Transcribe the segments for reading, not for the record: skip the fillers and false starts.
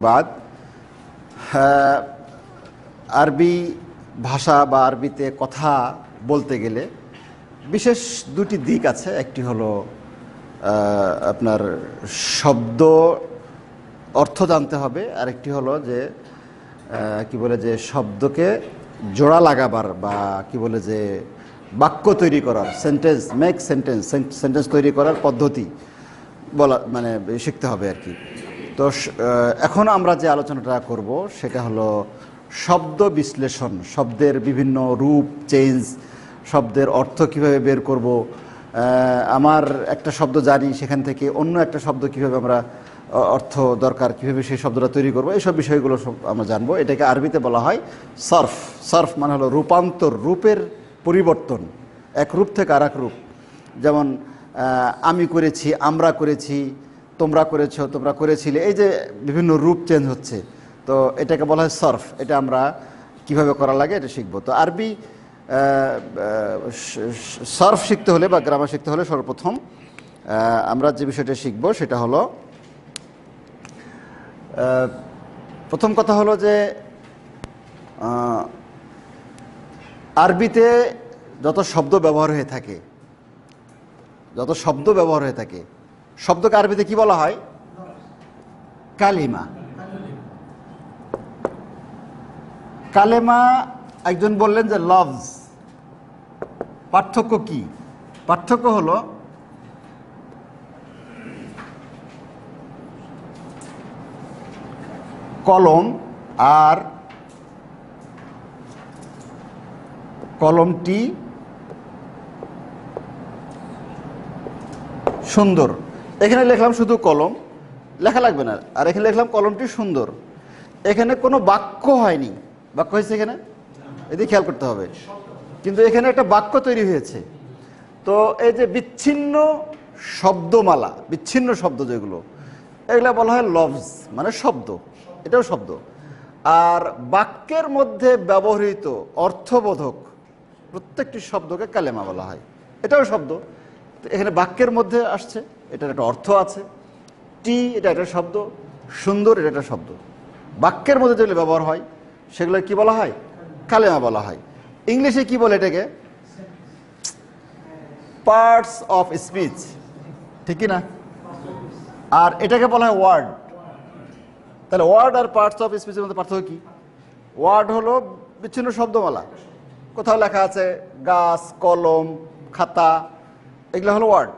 বাদ আরবি ভাষা বা আরবিতে কথা বলতে গেলে বিশেষ দুটি দিক আছে। একটি হলো আপনার শব্দ অর্থ জানতে হবে, আর একটি হলো যে কি বলে যে শব্দকে জোড়া লাগাবার বা কি বলে যে বাক্য তৈরি করার, সেন্টেন্স তৈরি করার পদ্ধতি বলা মানে শিখতে হবে আর কি। তো এখন আমরা যে আলোচনাটা করব সেটা হলো শব্দ বিশ্লেষণ, শব্দের বিভিন্ন রূপ চেঞ্জ, শব্দের অর্থ কিভাবে বের করব, আমার একটা শব্দ জানি সেখান থেকে অন্য একটা শব্দ কিভাবে আমরা অর্থ দরকার কিভাবে সেই শব্দটা তৈরি করব, এইসব বিষয়গুলো সব আমরা জানবো। এটাকে আরবিতে বলা হয় সরফ। সরফ মানে হলো রূপান্তর, রূপের পরিবর্তন, এক রূপ থেকে আর এক রূপ। যেমন আমি করেছি, আমরা করেছি, তোমরা করেছো, তোমরা করেছিলে, এই যে বিভিন্ন রূপ চেঞ্জ হচ্ছে, তো এটাকে বলা হয় সরফ। এটা আমরা কিভাবে করা লাগে এটা শিখবো। তো আরবি সরফ শিখতে হলে বা গ্রামার শিখতে হলে সর্বপ্রথম আমরা যে বিষয়টা শিখবো সেটা হলো, প্রথম কথা হলো যে আরবিতে যত শব্দ ব্যবহার হয়ে থাকে, শব্দকে আরবিতে কি বলা হয়? কালিমা। কালেমা একজন বললেন যে লফজ। পার্থক্য কি? পার্থক্য হলো কলম আর কলমটি সুন্দর। এখানে লিখলাম শুধু কলম, লেখা লাগবে না, আর এখানে লিখলাম কলমটি সুন্দর। এখানে কোনো বাক্য হয়নি। বাক্য হয়েছে এখানে? এদিকে খেয়াল করতে হবে। কিন্তু এখানে একটা বাক্য তৈরি হয়েছে। তো এই যে বিচ্ছিন্ন শব্দমালা, বিচ্ছিন্ন শব্দ যেগুলো, এগুলো বলা হয় লফজ, মানে শব্দ। এটাও শব্দ। আর বাক্যের মধ্যে ব্যবহৃত অর্থবোধক প্রত্যেকটি শব্দকে কালেমা বলা হয়, এটাও শব্দ। তো এখানে বাক্যের মধ্যে আসছে, এটার একটা অর্থ আছে। টি এটা একটা শব্দ, সুন্দর এটা একটা শব্দ। বাক্যের মধ্যে যেগুলো ব্যবহার হয় সেগুলো কি বলা হয়? কালেমা বলা হয়। ইংলিশে কি বলে এটাকে? পার্টস অফ স্পিচ, ঠিক কি না? আর এটাকে বলা হয় ওয়ার্ড। তাহলে ওয়ার্ড আর পার্টস অফ স্পিচের মধ্যে পার্থক্য কি? ওয়ার্ড হলো বিচ্ছিন্ন শব্দমালা, কোথাও লেখা আছে গাছ, কলম, খাতা, এগুলো হলো ওয়ার্ড।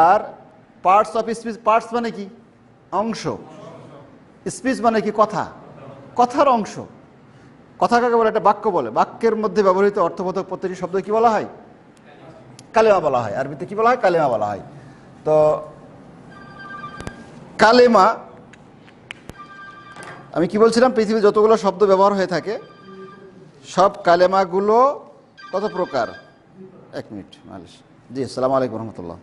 আর পার্টস অফ স্পিচ, পার্টস মানে কি? অংশ। স্পিচ মানে কি? কথা, কথার অংশ। কথা কাকে বলে? একটা বাক্য বলে। বাক্যের মধ্যে ব্যবহৃত অর্থবোধক প্রত্যেকটি শব্দ কি বলা হয়? কালেমা বলা হয়। আরবিতে কি বলা হয়? কালেমা বলা হয়। তো কালেমা, আমি কি বলছিলাম, পৃথিবীর যতগুলো শব্দ ব্যবহার হয়ে থাকে সব কালেমাগুলো কত প্রকার? এক মিনিট, জি, আসসালামু আলাইকুম রহমতুল্লাহ।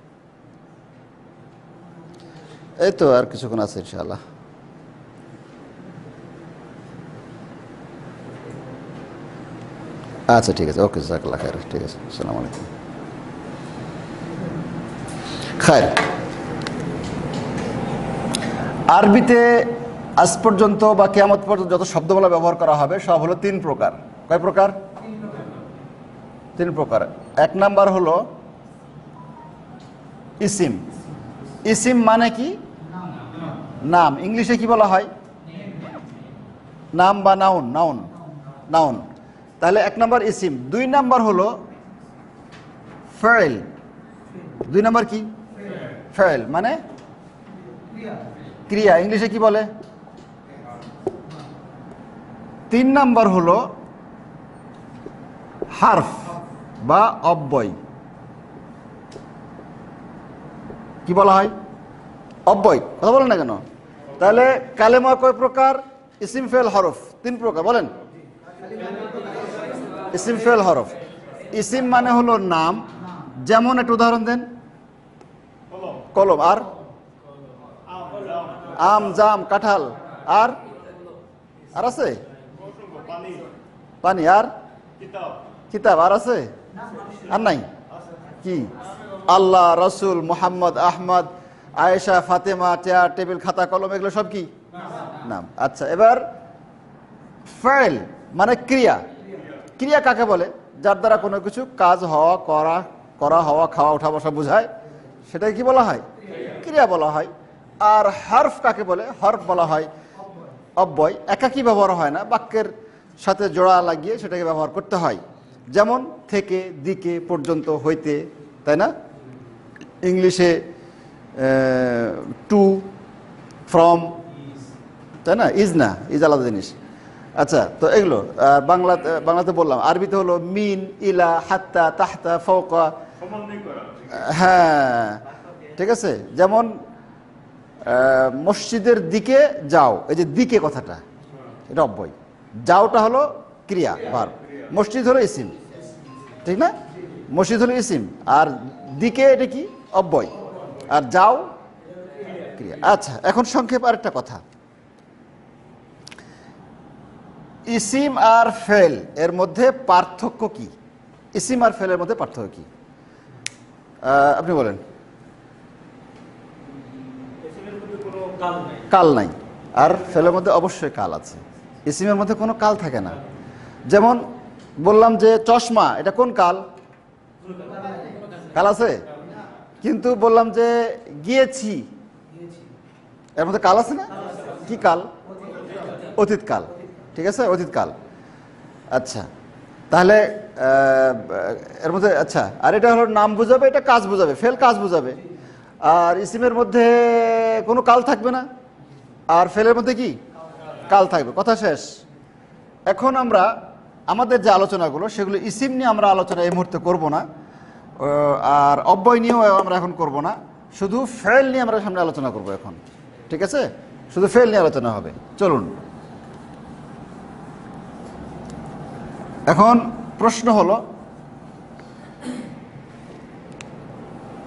এই তো আর কিছুক্ষণ আছে ইনশাআল্লাহ। আচ্ছা ঠিক আছে, ওকে, জাযাকাল্লাহ খায়র, ঠিক আছে, আসসালামু আলাইকুম। খায়র। আরবিতে আজ পর্যন্ত বা কিয়ামত পর্যন্ত যত শব্দমালা ব্যবহার করা হবে সব হলো তিন প্রকার। কয় প্রকার? তিন প্রকার। এক নাম্বার হলো ইসিম। ইসিম মানে কি? নাম। ইংলিশে কি বলা হয়? নাম বা নাউন। Noun, noun. তাহলে এক নাম্বার ইসিম। দুই নাম্বার হলো ফাইল। দুই নাম্বার কি? ফাইল মানে ক্রিয়া। ইংলিশে কি বলে? তিন নাম্বার হলো হারফ বা অব্যয়। কি বলা হয়? অব্যয়। কথা বলেন না কেন? তাহলে কালেমা কয় প্রকার? ইসিম, ফেল, হরফ। তিন প্রকার। বলেন। ইসিম, ফেল, হরফ। ইসিম মানে হলো নাম। যেমন একটা উদাহরণ দেন। কলম। আর আম, জাম, কাঁঠাল। আর আর আছে পানি। আর কিতাব। আর আছে? আর নাই? কি? আল্লাহ, রসুল, মোহাম্মদ, আহমদ, আয়েশা, ফাতেমা, চেয়ার, টেবিল, খাতা, কলম, এগুলো সব কি? নাম। আচ্ছা, এবার ফাইল মানে ক্রিয়া। ক্রিয়া কাকে বলে? যার দ্বারা কোনো কিছু কাজ হওয়া, করা হওয়া, খাওয়া, ওঠা বসা বোঝায়, সেটাকে কি বলা হয়? ক্রিয়া বলা হয়। আর হরফ কাকে বলে? হরফ বলা হয় অব্যয়। একাকী ব্যবহার হয় না, বাক্যের সাথে জোড়া লাগিয়ে সেটাকে ব্যবহার করতে হয়। যেমন থেকে, দিকে, পর্যন্ত, হইতে, তাই না? ইংলিশে টু, ফ্রম, তাই না? ইজ না, ইজ আলাদা জিনিস। আচ্ছা, তো এগুলো বাংলাতে বললাম। আরবিতে হলো মিন, ইলা, হাত্তা, তাহতা, ফৌকা। হ্যাঁ, ঠিক আছে। যেমন মসজিদের দিকে যাও, এই যে দিকে কথাটা, এটা অব্যয়। যাওটা হলো ক্রিয়া, ভার্ব। মসজিদ হলো ইসিম, ঠিক না? মসজিদ হলো ইসিম, আর দিকে এটা কি? অব্যয়। আর যাও ক্রিয়া। আচ্ছা, এখন সংক্ষেপ আরেকটা কথা। ইসিম আর ফেল এর মধ্যে পার্থক্য কি? ইসিম আর ফেলের মধ্যে পার্থক্য কি? আপনি বলেন। কাল নাই, আর ফেলের মধ্যে অবশ্যই কাল আছে। ইসিমের মধ্যে কোনো কাল থাকে না। যেমন বললাম যে চশমা, এটা কোন কাল? কাল আছে। কিন্তু বললাম যে গিয়েছি, এর মধ্যে কাল আছে না? কি কাল? অতীত কাল, ঠিক আছে, অতীত কাল। আচ্ছা, তাহলে এর মধ্যে, আচ্ছা, আর এটা হলো নাম বোঝাবে, এটা কাজ বোঝাবে, ফেল কাজ বোঝাবে। আর ইসিমের মধ্যে কোনো কাল থাকবে না, আর ফেলের মধ্যে কি কাল থাকবে। কথা শেষ। এখন আমরা আমাদের যে আলোচনাগুলো, সেগুলো ইসিম নিয়ে আমরা আলোচনা এই মুহূর্তে করব না, আর অব্যয় নিয়েও আমরা এখন করব না। শুধু ফেল নিয়ে আমরা সামনে আলোচনা করব এখন, ঠিক আছে? শুধু ফেল নিয়ে আলোচনা হবে। চলুন, এখন প্রশ্ন হলো,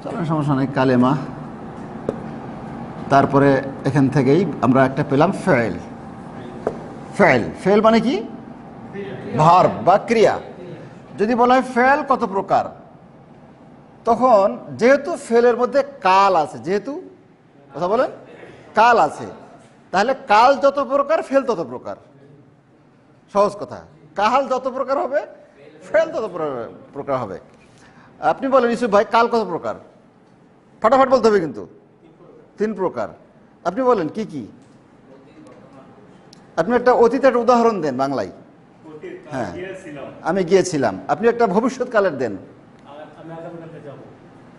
চলুন, সমস্যা নেই, কালেমা, তারপরে এখান থেকেই আমরা একটা পেলাম ফেল। ফেল, ফেল মানে কি? ভার্ব বা ক্রিয়া। যদি বলা হয় ফেল কত প্রকার, তখন যেহেতু ফেলের মধ্যে কাল আছে, যেহেতু, কথা বলেন, কাল আছে, তাহলে কাল যত প্রকার, ফেল তত প্রকার। সহজ কথা, কাল যত প্রকার হবে, ফেল তত প্রকার হবে। আপনি বলেন ইউসুফ ভাই, কাল কত প্রকার? ফটাফট বলতে হবে কিন্তু। 3 প্রকার। আপনি বলেন কি কি? আপনি একটা অতীতের উদাহরণ দেন বাংলায়। হ্যাঁ, আমি গিয়েছিলাম। আপনি একটা ভবিষ্যৎকালের দেন।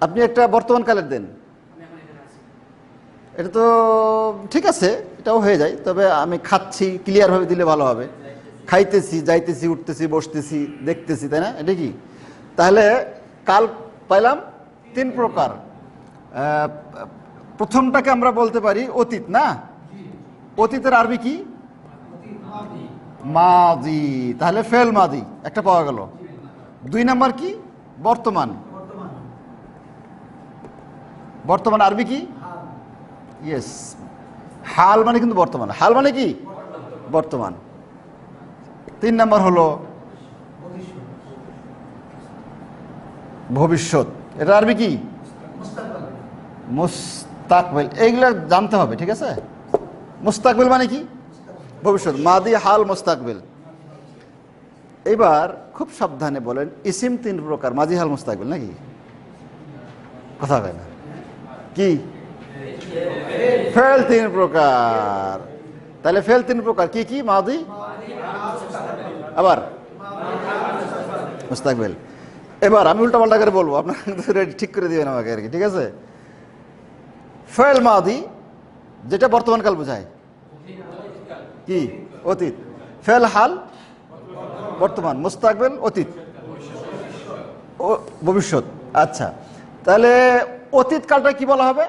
আপনি একটা বর্তমান কালের দেন। এটা তো ঠিক আছে, এটাও হয়ে যায়, তবে আমি খাচ্ছি ক্লিয়ার ভাবে দিলে ভালো হবে। খাইতেছি, যাইতেছি, উঠতেছি, বসতেছি, দেখতেছি, তাই না? এটা কি? তাহলে কাল পাইলাম 3 প্রকার। প্রথমটাকে আমরা বলতে পারি অতীত, না? অতীতের আরবি কি? মাদি। তাহলে ফেল মাদি একটা পাওয়া গেল। 2 নাম্বার কি? বর্তমান। বর্তমান আরবি কি? ইয়েস, হাল মানে কিন্তু বর্তমান। হাল মানে কি? বর্তমান। 3 নাম্বার হলো ভবিষ্যৎ। এটা আরবি কি? মুস্তাকবিল। এইগুলো জানতে হবে, ঠিক আছে? মুস্তাকবিল মানে কি? ভবিষ্যৎ। মাদি, হাল, মুস্তাকবিল। এবার খুব সাবধানে বলেন, ইসিম 3 প্রকার, মাদি, হাল, মুস্তাকবিল, নাকি? কথা হয় না কি? ফেল 3 প্রকার। তাহলে ফেল 3 প্রকার কি কি? মাদি, আবার মুস্তাকবিল। এবার আমি উল্টা পাল্টা করে বলবো, আপনারা ঠিক করে দিবেন আমাকে আর কি, ঠিক আছে? ফেল মাদি, যেটা বর্তমানকাল বোঝায়, কি? অতীত। ফেল হাল, বর্তমান। মুস্তাকবিল, অতীত, ভবিষ্যৎ। আচ্ছা, তাহলে অতীত কালটা কি বলা হবে?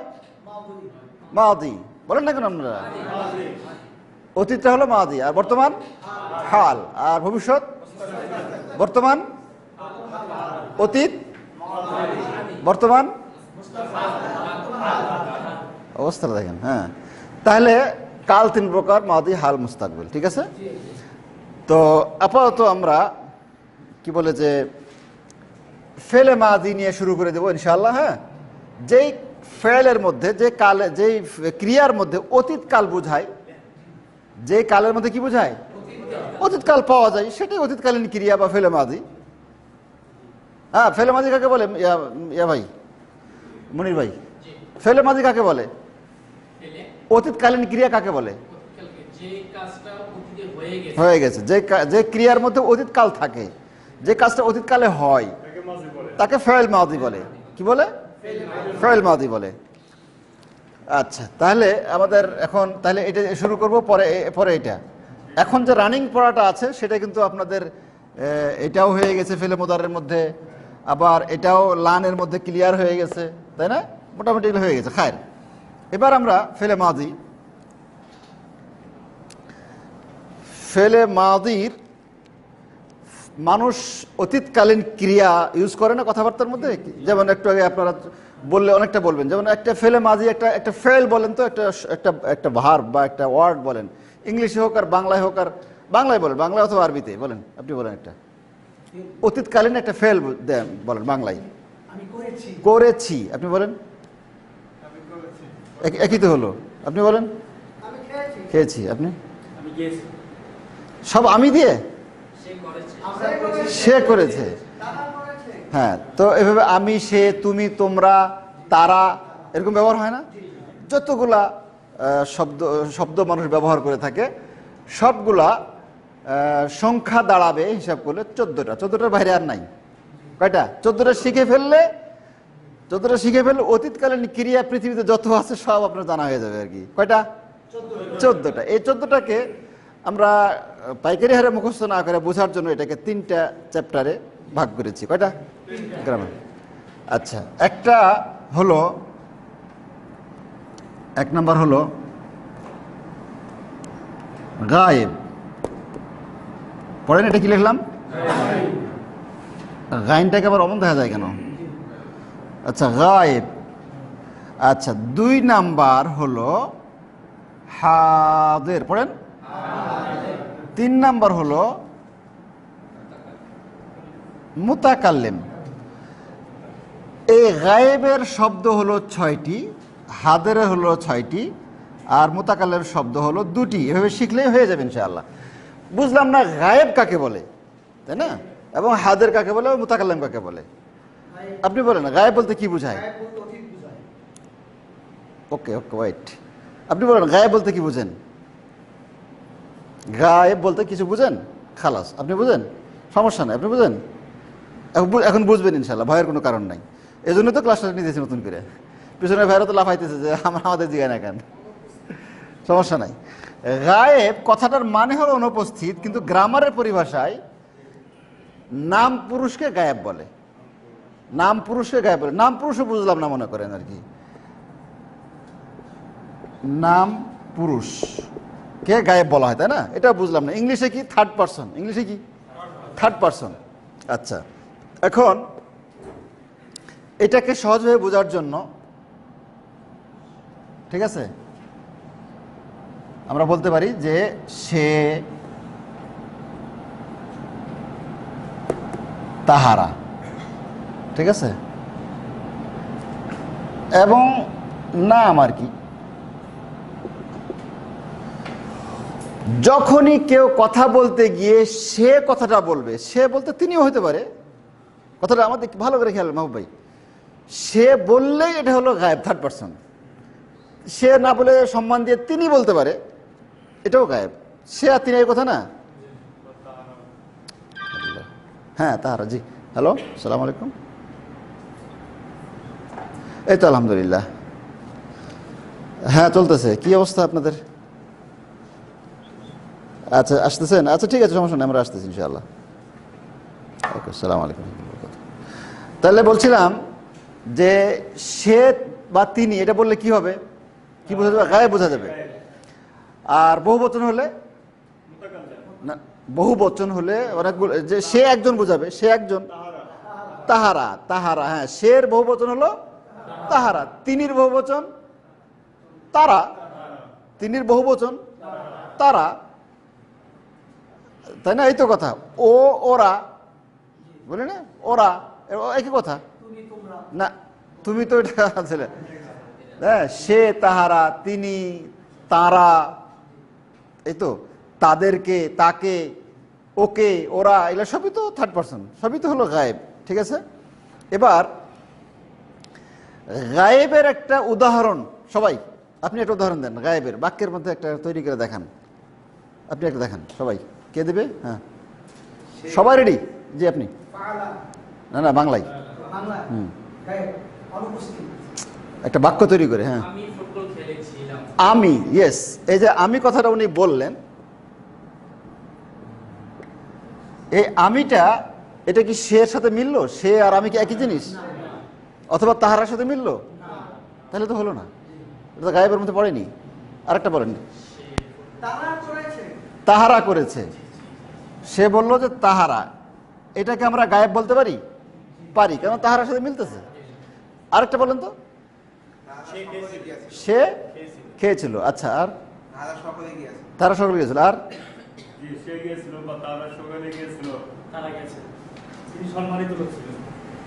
মাদি। বলেন না কেন আপনারা? অতীতটা হলো মাদি, আর বর্তমান হাল, আর ভবিষ্যৎ বর্তমান, অতীত, বর্তমান, অবস্থাটা দেখেন। হ্যাঁ, তাহলে কাল 3 প্রকার, মাদি, হাল, মুস্তাকবিল, ঠিক আছে? তো আপাতত আমরা কি বলে যে ফেলে মাদি নিয়ে শুরু করে দেবো ইনশাআল্লাহ। হ্যাঁ, যেই ফেলের মধ্যে, যে কালে, যেই ক্রিয়ার মধ্যে অতীত কাল বোঝায়, যে কালের মধ্যে কি বোঝায়? অতীতকাল পাওয়া যায়, সেটাই অতীতকালীন ক্রিয়া বা ফেলে মাদি। হ্যাঁ, ফেলে মাদি কাকে বলে ইয়া ভাই, মনির ভাই? ফেলে মাদি কাকে বলে? অতীতকালীন ক্রিয়া কাকে বলে? হয়ে গেছে, যে ক্রিয়ার মধ্যে অতীতকাল থাকে, যে কাজটা অতীতকালে হয় তাকে ফেল মাদি বলে। কি বলে? ফেল মাদি বলে। আচ্ছা, তাহলে আমাদের এখন তাহলে এটা শুরু করব, পরে এটা। এখন যে রানিং পড়াটা আছে সেটা কিন্তু আপনাদের এটাও হয়ে গেছে ফেলে মোদারের মধ্যে, আবার এটাও লানের মধ্যে ক্লিয়ার হয়ে গেছে, তাই না? মোটামুটি হয়ে গেছে। খায়ের, এবার আমরা ফেলে মাদি, ফেলে মাদির মানুষ অতীতকালীন ক্রিয়া ইউজ করে না কথাবার্তার মধ্যে। যেমন একটু আগে আপনারা বললে অনেকটা বলবেন, যেমন একটা ফেলে মাঝি একটা ফেল বলেন তো, একটা ভার্ব বা একটা ওয়ার্ড বলেন, ইংলিশে হোক আর বাংলায় হোক, আর বাংলায় বলেন, বাংলা অথবা আরবিতে বলেন, আপনি বলেন একটা অতীতকালীন একটা ফেল দেন, বলেন বাংলায়। করেছি, আপনি বলেন। একই তো হলো, আপনি বলেন। খেয়েছি, আপনি? সব আমি দিয়ে সে করেছে। হ্যাঁ, তো এভাবে আমি, সে, তুমি, তোমরা, তারা, এরকম ব্যবহার হয় না? যতগুলা শব্দ মানুষ ব্যবহার করে থাকে সবগুলা সংখ্যা দাঁড়াবে হিসাব করলে 14টা। 14টার বাইরে আর নাই। কয়টা? 14টা শিখে ফেললে অতীতকালীন ক্রিয়া পৃথিবীতে যত আছে সব আপনার জানা হয়ে যাবে আর কি। কয়টা? 14টা। এই 14টাকে আমরা পাইকারি হারে মুখস্থ না করে বোঝার জন্য এটাকে 3টা চ্যাপ্টারে ভাগ করেছি। কয়টা? গ্রামার। আচ্ছা, একটা হলো, 1 নম্বর হলো গায়েব। পড়েন, এটা কি লিখলাম? গাইনটাকে আবার অমন দেখা যায় কেন? আচ্ছা, গায়েব। আচ্ছা, 2 নাম্বার হলো হাদের। পড়েন। 3 নাম্বার হলো মুতাকাল্লিম। এই গায়েবের শব্দ হলো 6টি, হাদের হলো 6টি, আর মুতাকাল্লিমের শব্দ হলো 2টি। এভাবে শিখলেই হয়ে যাবে ইনশাআল্লাহ। বুঝলাম না গায়েব কাকে বলে, তাই না? এবং হাদের কাকে বলে, মুতাকাল্লিম কাকে বলে? আপনি বলেন গায়েব বলতে কি বুঝায়? ওকে ওয়েট, আপনি বলেন গায়েব বলতে কি বুঝেন? গায়েব বলতে কিছু বুঝেন? খালাস, আপনি বুঝেন, সমস্যা নাই, আপনি বুঝেন। এখন বুঝবেন ইনশাল্লাহ, ভয়ের কোনো কারণ নাই। এই জন্য তো ক্লাসটা নিতেছি নতুন করে। পিছনে ভাইরা তো লাফাইতেছে যে আমাদের জিগায় না কেন। সমস্যা নাই। গায়েব কথাটার মানে হলো অনুপস্থিত, কিন্তু গ্রামারের পরিভাষায় নাম পুরুষকে গায়েব বলে। নাম পুরুষকে গায়েব বলে। নাম পুরুষও বুঝলাম না মনে করেন আর কি। নাম পুরুষ কে গায়েব বলা হয়, তাই না? এটা বুঝলাম না। ইংলিশে কি? Third person. ইংলিশে কি? Third person. আচ্ছা, এখন এটাকে সহজভাবে বোঝার জন্য, ঠিক আছে, আমরা বলতে পারি যে সে, তাহারা, ঠিক আছে, এবং নাম আর কি। যখনই কেউ কথা বলতে গিয়ে সে কথাটা বলবে, সে বলতে তিনিও হতে পারে, কথাটা আমাদের ভালো করে খেয়াল মাহবুব ভাই। সে বললেই এটা হলো গায়েব, থার্ড পারসন। সে না বলে সম্মান দিয়ে তিনি বলতে পারে, এটাও গায়েব। সে আর তিনি, এই কথা না? হ্যাঁ, তাহারা। জি, হ্যালো, সালাম আলাইকুম। এই তো আলহামদুলিল্লাহ, হ্যাঁ চলতেছে। কি অবস্থা আপনাদের? আচ্ছা, আসতেছেন? আচ্ছা, ঠিক আছে, সমস্যা নেই, আমরা আসতেছি ইনশাআল্লাহ। ওকে, সালাম আলাইকুম। তাহলে বলছিলাম যে সে বা তিনি, এটা বললে কি হবে? কি বোঝা যাবে? গায়েব বোঝা যাবে। আর বহুবচন হলে না, বহুবচন হলে অনেকগুলো, যে সে একজন বোঝাবে, সে একজন, তাহারা। তাহারা, হ্যাঁ, সের বহুবচন হলো তাহারা। তিনির বহুবচন তারা। তিনির বহুবচন তারা, তাই না? এই তো কথা। ও, ওরা বলে না, ওরা একই কথা না? তুমি তো এটা ছেলে, হ্যাঁ, সে, তাহারা, তিনি, তারা, এই তো তাদেরকে, তাকে, ওকে, ওরা, এগুলো সবই তো থার্ড পারসন, সবই তো হলো গায়েব। ঠিক আছে, এবার গায়েবের একটা উদাহরণ, সবাই আপনি একটা উদাহরণ দেন গায়েবের, বাক্যের মধ্যে একটা তৈরি করে দেখান। আপনি একটা দেখান, সবাই। কে দেবে? হ্যাঁ, সবাই রেডি? জি আপনি। না না, বাংলায়। একটা বাক্য তৈরি করে। হ্যাঁ, আমি, ইয়েস, এই যে আমি কথাটা উনি বললেন, এই আমিটা, এটা কি সে এর সাথে মিললো? সে আর আমি কি একই জিনিস? অথবা তাহারার সাথে মিললো? তাহলে তো হলো না, এটা তো গায়েবের মধ্যে পড়েনি। আরেকটা বলেন। তাহারা করেছে, সে বললো যে তাহারা, এটাকে আমরা গায়েব বলতে পারি? পারি, কারণ তাহারার সাথে মিলতেছে। আরেকটা বলেন তো। সে খেয়েছিল, আচ্ছা, আর তারা সকলে গিয়েছিল, আর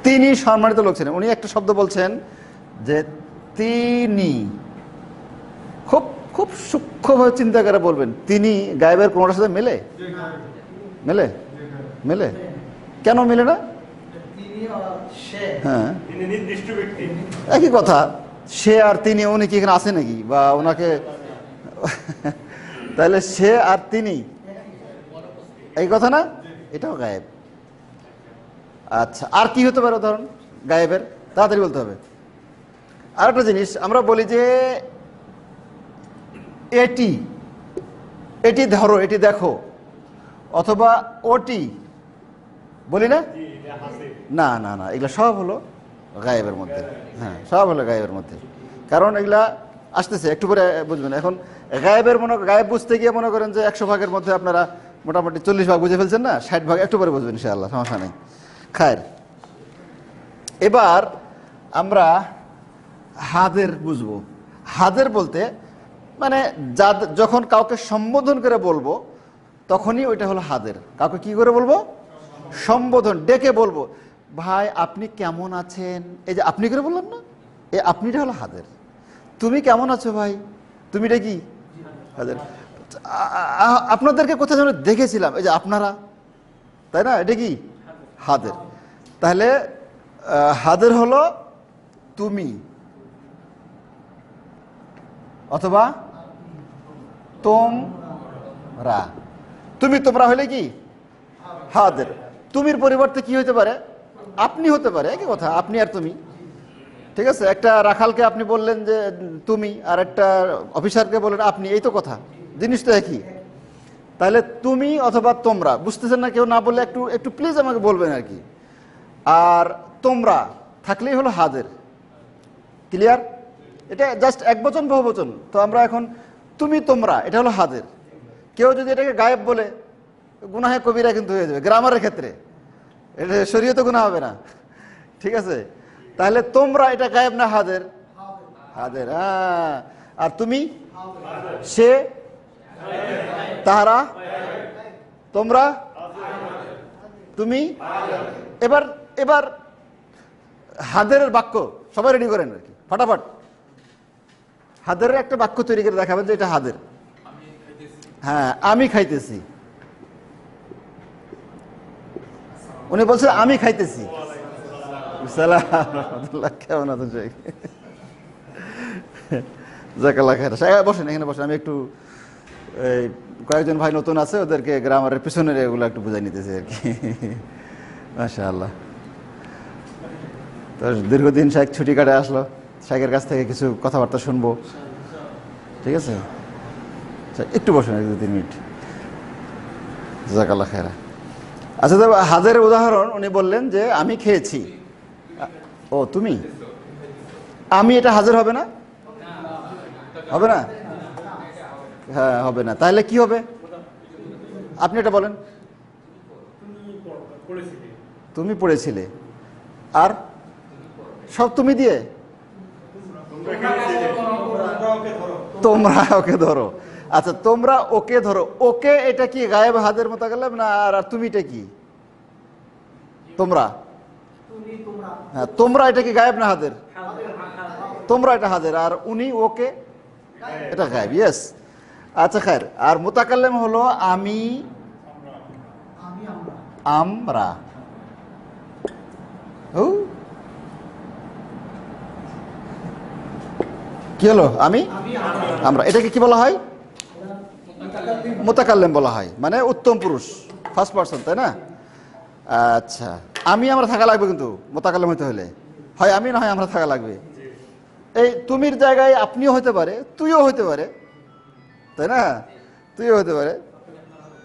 তিনি সম্মানিত লোক ছিলেন। উনি একটা শব্দ বলছেন যে তিনি, খুব খুব সূক্ষ্মভাবে চিন্তা করে বলবেন, তিনি গায়েবের কোনটার সাথে মেলে? মেলে? মেলে? কেন মেলে না? হ্যাঁ, একই কথা। সে আর তিনি, উনি কি এখানে আছে নাকি, বা ওনাকে তাহলে সে আর তিনি এই কথা না, এটাও গায়েব। আচ্ছা, আর কি হতে পারে উদাহরণ গায়েবের? তাড়াতাড়ি বলতে হবে। আর একটা জিনিস আমরা বলি যে এটি, এটি ধরো, এটি দেখো, অথবা ওটি বলি না? না না না, এগুলা সব হলো গায়েবের মধ্যে। হ্যাঁ, সব হলো গায়েবের মধ্যে, কারণ এগুলা আসতেছে, একটু পরে বুঝবেন। এখন গায়েবের গায়েব বুঝতে গিয়ে মনে করেন যে 100 ভাগের মধ্যে আপনারা মোটামুটি 40 ভাগ বুঝে ফেলছেন না, 60 ভাগ একটু পরে বুঝবেন ইনশাআল্লাহ, সমস্যা নেই। খায়ের, এবার আমরা হাদের বুঝবো। হাদের বলতে মানে যখন কাউকে সম্বোধন করে বলবো তখনই ওইটা হলো হাদের। কাউকে কি করে বলবো? সম্বোধন, ডেকে বলবো, ভাই আপনি কেমন আছেন, এই যে আপনি করে বললাম না, এই আপনিটা হলো হাদের। তুমি কেমন আছো ভাই, তুমিটা কি হাদের। আপনাদেরকে কোথায় যেন দেখেছিলাম, এই যে আপনারা, তাই না, এটা কি হাদের। তাহলে হাদের হলো তুমি অথবা তোমরা। তুমি তোমরা হলে কি হাদের। তুমির পরিবর্তে কি হতে পারে? আপনি হতে পারে, একই কথা, আপনি আর তুমি। ঠিক আছে, একটা রাখালকে আপনি বললেন যে তুমি, আর একটা অফিসারকে বললেন আপনি, এই তো কথা, জিনিস তো একই। তাহলে তুমি অথবা তোমরা, বুঝতেছেন না? কেউ না বললে একটু একটু প্লিজ আমাকে বলবেন আর কি। আর তোমরা থাকলেই হলো হাদের। ক্লিয়ার? এটা জাস্ট একবচন বহুবচন, তো আমরা এখন তুমি তোমরা, এটা হলো হাদের। কেউ যদি এটাকে গায়েব বলে, গুনাহে কবিরা কিন্তু হয়ে যাবে গ্রামারের ক্ষেত্রে, এটা শরীয়তে গুনাহ হবে না। ঠিক আছে, তাহলে তোমরা এটা গায়েব না হাদের? হাদের। আর তুমি, সে, তাহারা, তোমরা, তুমি। এবার এবার হাদের বাক্য সবাই রেডি করেন আর কি, ফটাফট। হাদের একটা বাক্য তৈরি করে দেখাবেন যে এটা হাদের। হ্যাঁ, আমি খাইতেছি। উনি বলছেন আমি খাইতেছি। কেমন আছেন? জাকাল্লাহ খায়র। বসেন, এখানে বসেন। আমি একটু কয়েকজন ভাই নতুন আছে, ওদেরকে গ্রামারের পিছনের এগুলো একটু বুঝাই নিতেছি আর কি। মাশাআল্লাহ। তো দীর্ঘদিন শাইখ ছুটি কাটে আসলো, শাইখের কাছ থেকে কিছু কথাবার্তা শুনবো। ঠিক আছে, একটু বসেন, 1-2-3 মিনিট। জাকাল্লাহ খায়রা। আচ্ছা, তো হাদের উদাহরণ উনি বললেন যে আমি খেয়েছি। ও তুমি, আমি, এটা হাজির হবে না? হবে না? হ্যাঁ, হবে না। তাহলে কি হবে আপনি এটা বলেন। তুমি পড়েছিলে, আর সব তুমি দিয়ে তোমরা ওকে ধরো। আচ্ছা, তোমরা ওকে ধরো। ওকে এটা কি গায়েব হাদের মতো গেলাম না? আর তুমিটা কি? তোমরা। হ্যাঁ, তোমরা এটা কি গায়েব না হাদের? তোমরা এটা হাদের। আর উনি, ওকে, এটা গায়েব। ইয়েস। আচ্ছা খায়ের। আর মুতাকাল্লিম হলো আমি, আমরা। ও কি হলো? আমি, আমরা, এটাকে কি বলা হয়? মুতাকাল্লিম বলা হয়, মানে উত্তম পুরুষ, ফার্স্ট পারসন, তাই না? আচ্ছা, আমি আমরা থাকা লাগবে, কিন্তু মুতাকাল্লিম হইতে হলে হয় আমি না হয় আমরা থাকা লাগবে। এই তুমির জায়গায় আপনিও হতে পারে, তুইও হতে পারে, তাই না? তুইও হতে পারে,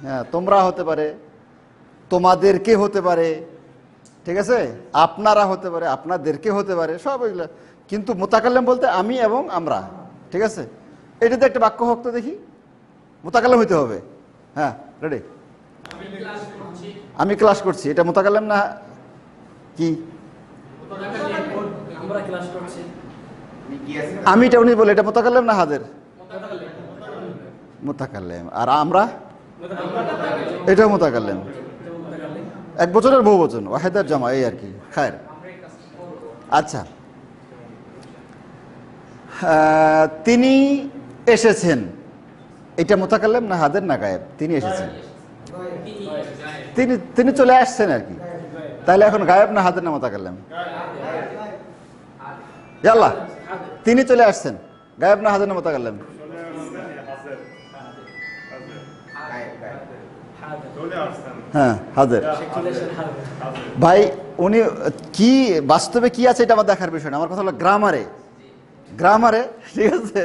হ্যাঁ, তোমরা হতে পারে, তোমাদেরকে হতে পারে, ঠিক আছে, আপনারা হতে পারে, আপনাদেরকে হতে পারে, সব এগুলো। কিন্তু মুতাকাল্লিম বলতে আমি এবং আমরা, ঠিক আছে? এটাতে একটা বাক্য হোক তো দেখি, মুতাকাল্লিম হইতে হবে। হ্যাঁ, রেডি? আমি ক্লাস করছি, এটা মুতাকাল্লিম না কি? আমিটা উনি বলে, এটা মুতাকাল্লিম না হাজির? মুতাকাল্লিম। আর আমরা, এটাও মুতাকাল্লিম। এক বচনের বহু বচন, ওয়াহিদার জামা, এই আর কি। খায়ের। আচ্ছা, তিনি এসেছেন, এটা মুতাকাল্লিম না হাজির না গায়েব? তিনি এসেছেন, তিনি তিনি চলে আসছেন আর কি। তাহলে এখন গায়েব না হাজির না মুতাকাল্লিম? আল্লাহ, তিনি চলে আসছেন, গায়েব না হাজির না মুতাকাল্লিম? হ্যাঁ, হাজির। ভাই, উনি কি বাস্তবে কি আছে এটা আমার দেখার বিষয় না, আমার কথা হলো গ্রামারে। গ্রামারে, ঠিক আছে,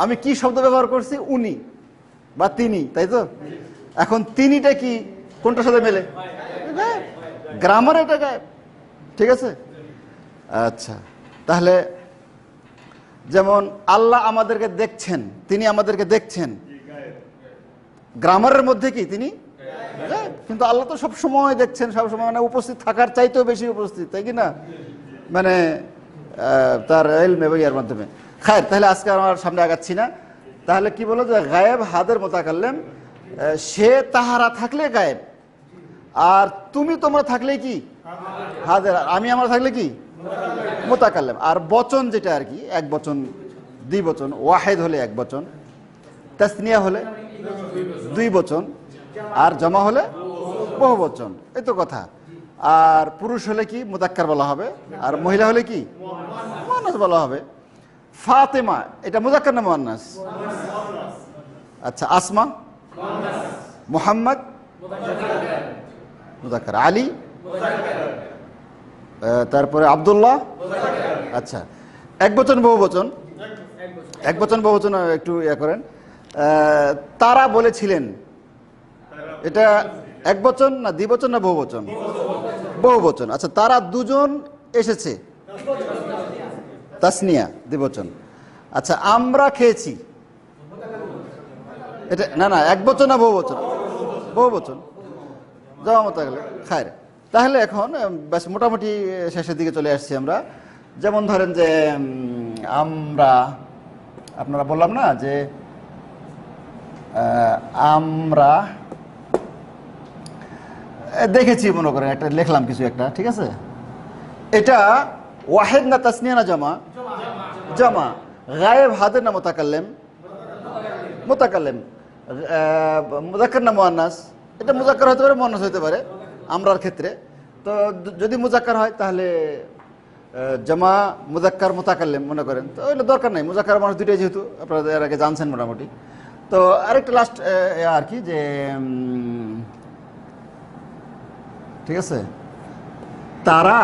আমি কি শব্দ ব্যবহার করছি? উনি বা তিনি, তাই তো? এখন তিনিটা কি, কোনটার সাথে মেলে? গ্রামারে এটা গায়েব, ঠিক আছে? আচ্ছা, তাহলে যেমন আল্লাহ আমাদেরকে দেখছেন, তিনি আমাদেরকে দেখছেন, গ্রামারের মধ্যে কি তিনি? কিন্তু আল্লাহ তো সব সময় দেখছেন, সব সময়, মানে উপস্থিত থাকার চাইতেও বেশি উপস্থিত, তাই কি না? মানে তার ইলমে ইয়ার মাধ্যমে। খায়ের, তাহলে আজকে আমার সামনে আগাচ্ছি না। তাহলে কি বলো যে গায়েব হাদের মুতাকাল্লিম, সে তাহারা থাকলে গায়েব, আর তুমি তোমরা থাকলে কি হাদের, আমি আমরা থাকলে কি মুতাকাল্লিম। আর বচন যেটা আর কি, এক বচন, দুই বচন, ওয়াহিদ হলে এক বচন, তাসনিয়া হলে দুই বচন, আর জমা হলে বহু বচন, এই তো কথা। আর পুরুষ হলে কি মুযাক্কার বলা হবে, আর মহিলা হলে কি মুয়ান্নাস বলা হবে। ফাতেমা, এটা মুযাক্কার না মুয়ান্নাস? আচ্ছা, আসমা, মুহাম্মদ মুযাক্কার, আলী, তারপরে আব্দুল্লাহ। আচ্ছা, এক বচন বহু বচন, এক বচন বহু বচন একটু ইয়া করেন। তারা বলেছিলেন, এটা এক বচন না দ্বিবচন না বহু বচন? বহু বচন। আচ্ছা, তারা দুজন এসেছে, তাসনিয়া, দ্বিবচন। আচ্ছা, আমরা খেয়েছি, এটা না না এক বচন না বহু বচন? বহু বচন, জমা মুতাকাল্লিম। খায়ের, তাহলে এখন বেশ মোটামুটি শেষের দিকে চলে আসছি আমরা। যেমন ধরেন যে আমরা, আপনারা বললাম না যে আমরা দেখেছি, মনে করেন একটা লিখলাম কিছু একটা, ঠিক আছে, এটা ওয়াহিদ না তাসনিয়া না জমা? জমা। গায়েব হাজির না মুতাকাল্লিম? মুতাকাল্লিম। মুযাক্কার না মুয়ান্নাস? এটা মুযাক্কার হতে পারে, মুয়ান্নাস হতে পারে আমরার ক্ষেত্রে। তো যদি মুযাক্কার হয় তাহলে জমা, মুযাক্কার, মুতাকাল্লিম মনে করেন, তো ওইটা দরকার নাই, মুযাক্কার মানুষ দুইটাই যেহেতু আপনারা এর আগে জানছেন মোটামুটি। তো আরেকটা লাস্ট আর কি, যে ঠিক আছে, তারা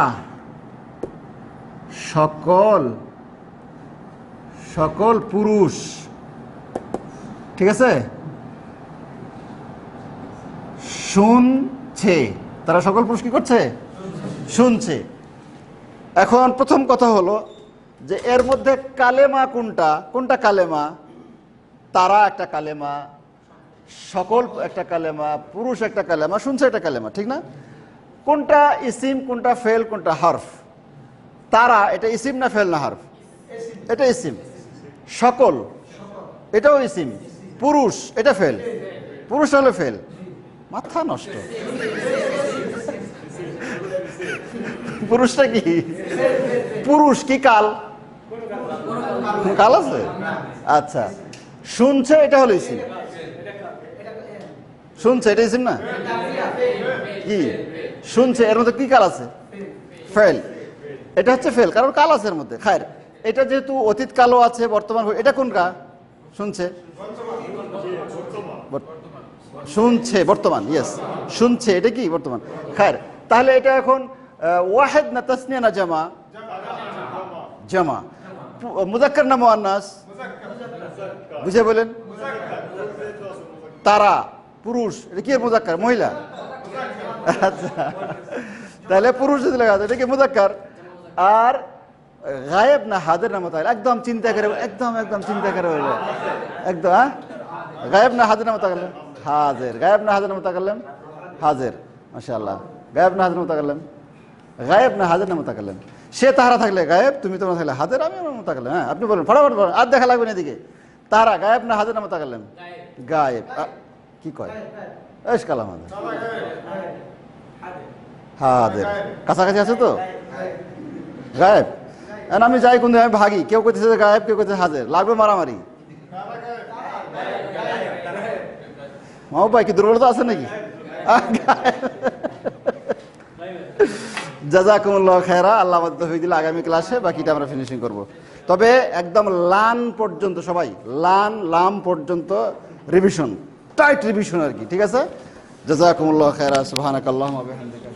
সকল সকল পুরুষ, ঠিক আছে, শুনছে। তারা সকল পুরুষ কি করছে? শুনছে। এখন প্রথম কথা হলো যে এর মধ্যে কালেমা কোনটা? কোনটা কালেমা? তারা একটা কালেমা, সকল একটা কালেমা, পুরুষ একটা কালেমা, শুনছে একটা কালেমা, ঠিক না? কোনটা ইসিম, কোনটা ফেল, কোনটা হরফ? তারা এটা ইসিম না ফেল না হরফ? এটা ইসিম। সকল এটাও ইসিম। পুরুষ এটা ফেল, পুরুষ হলে ফেল। মাথা নষ্ট। পুরুষটা কি? পুরুষ কি কাল? কাল আছে? আচ্ছা, শুনছে এটা হলো ইসিম। শুনছে এটা ইসিম না? কি শুনছে এর মধ্যে কি কাল আছে? ফেল। এটা হচ্ছে ফেল, কারণ কাল আছে এর মধ্যে। খায়ের, এটা যেহেতু অতীত কালও আছে, বর্তমান, এটা কোন কা? শুনছে, শুনছে বর্তমান। ইয়েস, শুনছে এটা কি বর্তমান। খায়ের, তাহলে এটা এখন ওয়াহেদ না তাসনিয়া না জামা? জামা। মুযাক্কার না মুআন্নাস? বুঝে বলেন। তারা পুরুষ, এটা কি মুযাক্কার? মহিলা? আচ্ছা, তাহলে পুরুষ যদি লেখা আছে এটা কি মুযাক্কার। আর গায়েব না হাজির না মুতাকাল্লিম? একদম চিন্তা করে, একদম একদম চিন্তা করে বলবে একদম। হ্যাঁ, গায়েব না হাজির না মুতাকাল্লিম? হাজির। গায়েব না হাজির না মুতাকাল্লিম? হাজির। মাশাআল্লাহ। গায়েব না হাজির না মুতাকাল্লিম? গায়েব না হাজির না মুতাকাল্লিম? সে তাহারা থাকলে গায়েব, তুমি তোমরা থাকলে হাজির, আমি মুতাকাল্লিম। হ্যাঁ, আপনি বলুন ফটাফট বলুন, আর দেখা লাগবে না এদিকে। তাহারা গায়েব না হাজির না মুতাকাল্লিম? গায়েব। কি কয়? এস কালাম হাজির। হাজির কাছাকাছি আছে তো। গায়েব, আমি যাই কোন আমি ভাগি, কেউ কইতেছে গায়েব, কেউ কইতেছে হাজির, লাগবে মারামারি। মাও ভাই কি দুর্বলতা আছে নাকি? জাযাকুমুল্লাহু খায়রা। আল্লাহ আমাদের তৌফিক দিলে আগামী ক্লাসে বাকিটা আমরা ফিনিশিং করব। তবে একদম লান পর্যন্ত সবাই, লাম পর্যন্ত রিভিশন, টাইট রিভিশন আর কি। ঠিক আছে, জাযাকুমুল্লাহু খায়রা। সুবহানাকাল্লাহুম্মা ওয়া বিহামদিকা।